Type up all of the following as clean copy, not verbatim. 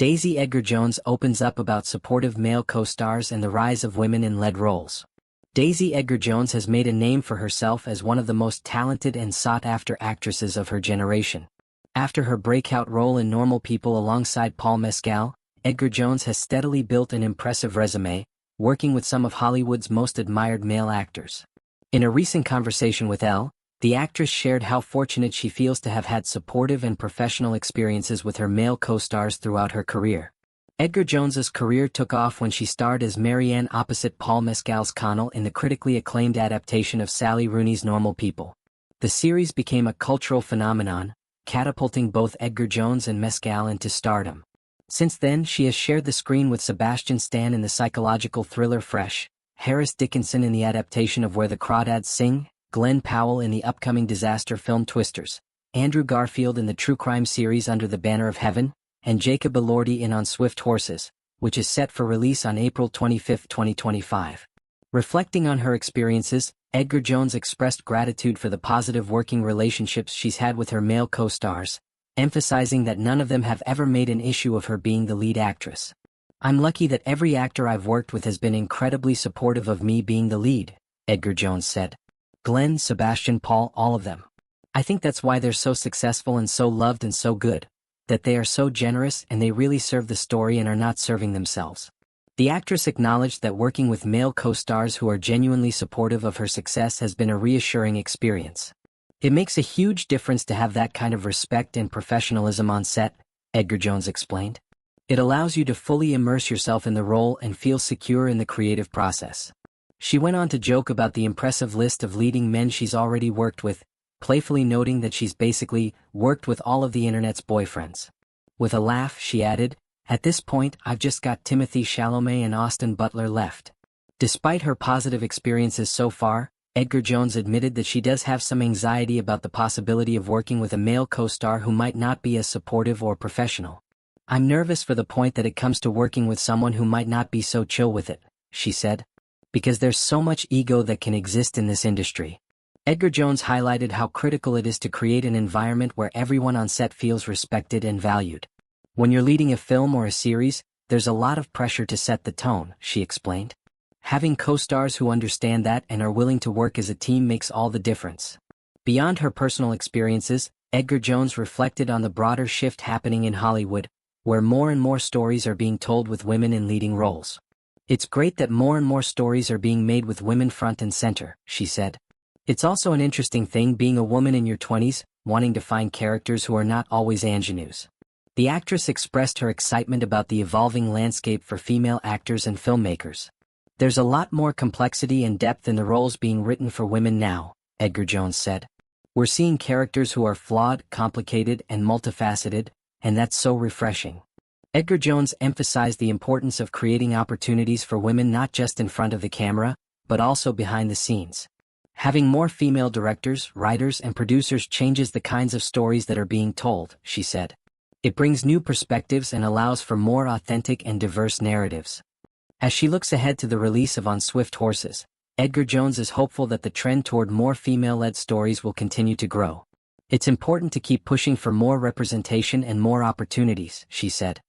Daisy Edgar-Jones opens up about supportive male co-stars and the rise of women in lead roles. Daisy Edgar-Jones has made a name for herself as one of the most talented and sought-after actresses of her generation. After her breakout role in Normal People alongside Paul Mescal, Edgar-Jones has steadily built an impressive resume, working with some of Hollywood's most admired male actors. In a recent conversation with Elle, the actress shared how fortunate she feels to have had supportive and professional experiences with her male co-stars throughout her career. Edgar-Jones's career took off when she starred as Marianne opposite Paul Mescal's Connell in the critically acclaimed adaptation of Sally Rooney's Normal People. The series became a cultural phenomenon, catapulting both Edgar-Jones and Mescal into stardom. Since then, she has shared the screen with Sebastian Stan in the psychological thriller Fresh, Harris Dickinson in the adaptation of Where the Crawdads Sing, Glen Powell in the upcoming disaster film Twisters, Andrew Garfield in the true crime series Under the Banner of Heaven, and Jacob Elordi in On Swift Horses, which is set for release on April 25, 2025. Reflecting on her experiences, Edgar-Jones expressed gratitude for the positive working relationships she's had with her male co-stars, emphasizing that none of them have ever made an issue of her being the lead actress. "I'm lucky that every actor I've worked with has been incredibly supportive of me being the lead," Edgar-Jones said. Glen, Sebastian, Paul, all of them. "I think that's why they're so successful and so loved and so good, that they are so generous and they really serve the story and are not serving themselves." The actress acknowledged that working with male co-stars who are genuinely supportive of her success has been a reassuring experience. "It makes a huge difference to have that kind of respect and professionalism on set," Edgar-Jones explained. "It allows you to fully immerse yourself in the role and feel secure in the creative process." She went on to joke about the impressive list of leading men she's already worked with, playfully noting that she's basically worked with all of the internet's boyfriends. With a laugh, she added, "At this point, I've just got Timothée Chalamet and Austin Butler left." Despite her positive experiences so far, Edgar-Jones admitted that she does have some anxiety about the possibility of working with a male co-star who might not be as supportive or professional. "I'm nervous for the point that it comes to working with someone who might not be so chill with it," she said. "Because there's so much ego that can exist in this industry." Edgar-Jones highlighted how critical it is to create an environment where everyone on set feels respected and valued. "When you're leading a film or a series, there's a lot of pressure to set the tone," she explained. "Having co-stars who understand that and are willing to work as a team makes all the difference." Beyond her personal experiences, Edgar-Jones reflected on the broader shift happening in Hollywood, where more and more stories are being told with women in leading roles. "It's great that more and more stories are being made with women front and center," she said. "It's also an interesting thing being a woman in your 20s, wanting to find characters who are not always ingenues." The actress expressed her excitement about the evolving landscape for female actors and filmmakers. "There's a lot more complexity and depth in the roles being written for women now," Edgar-Jones said. "We're seeing characters who are flawed, complicated, and multifaceted, and that's so refreshing." Edgar-Jones emphasized the importance of creating opportunities for women not just in front of the camera, but also behind the scenes. "Having more female directors, writers, and producers changes the kinds of stories that are being told," she said. "It brings new perspectives and allows for more authentic and diverse narratives." As she looks ahead to the release of On Swift Horses, Edgar-Jones is hopeful that the trend toward more female-led stories will continue to grow. "It's important to keep pushing for more representation and more opportunities," she said.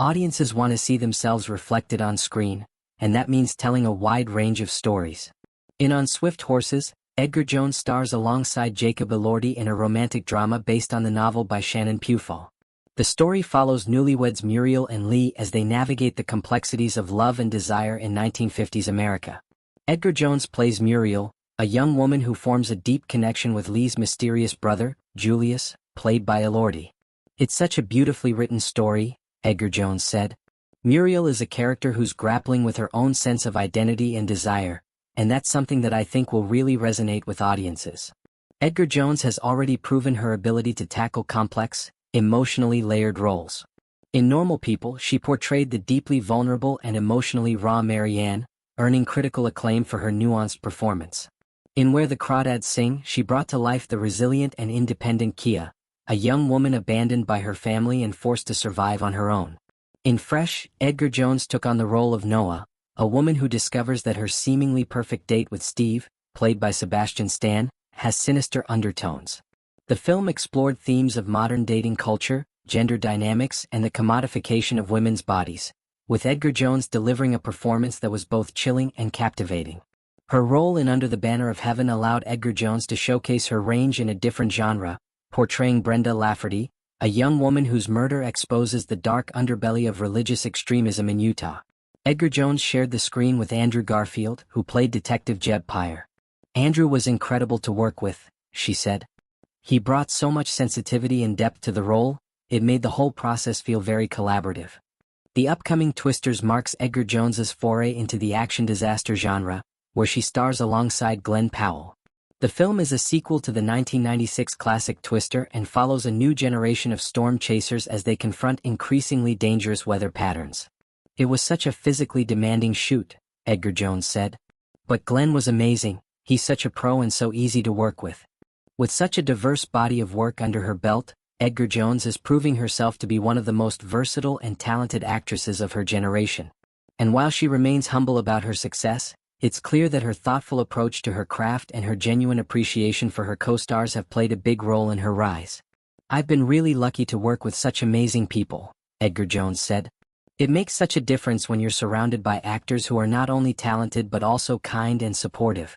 "Audiences want to see themselves reflected on screen, and that means telling a wide range of stories." In On Swift Horses, Edgar-Jones stars alongside Jacob Elordi in a romantic drama based on the novel by Shannon Pewfall. The story follows newlyweds Muriel and Lee as they navigate the complexities of love and desire in 1950s America. Edgar-Jones plays Muriel, a young woman who forms a deep connection with Lee's mysterious brother, Julius, played by Elordi. "It's such a beautifully written story," Edgar-Jones said. "Muriel is a character who's grappling with her own sense of identity and desire, and that's something that I think will really resonate with audiences." Edgar-Jones has already proven her ability to tackle complex, emotionally layered roles. In Normal People, she portrayed the deeply vulnerable and emotionally raw Marianne, earning critical acclaim for her nuanced performance. In Where the Crawdads Sing, she brought to life the resilient and independent Kia, a young woman abandoned by her family and forced to survive on her own. In Fresh, Edgar-Jones took on the role of Noah, a woman who discovers that her seemingly perfect date with Steve, played by Sebastian Stan, has sinister undertones. The film explored themes of modern dating culture, gender dynamics, and the commodification of women's bodies, with Edgar-Jones delivering a performance that was both chilling and captivating. Her role in Under the Banner of Heaven allowed Edgar-Jones to showcase her range in a different genre, portraying Brenda Lafferty, a young woman whose murder exposes the dark underbelly of religious extremism in Utah. Edgar-Jones shared the screen with Andrew Garfield, who played Detective Jeb Pyre. "Andrew was incredible to work with," she said. "He brought so much sensitivity and depth to the role, it made the whole process feel very collaborative." The upcoming Twisters marks Edgar-Jones's foray into the action disaster genre, where she stars alongside Glen Powell. The film is a sequel to the 1996 classic Twister and follows a new generation of storm chasers as they confront increasingly dangerous weather patterns. "It was such a physically demanding shoot," Edgar-Jones said. "But Glen was amazing, he's such a pro and so easy to work with." With such a diverse body of work under her belt, Edgar-Jones is proving herself to be one of the most versatile and talented actresses of her generation. And while she remains humble about her success, it's clear that her thoughtful approach to her craft and her genuine appreciation for her co-stars have played a big role in her rise. "I've been really lucky to work with such amazing people," Edgar-Jones said. "It makes such a difference when you're surrounded by actors who are not only talented but also kind and supportive."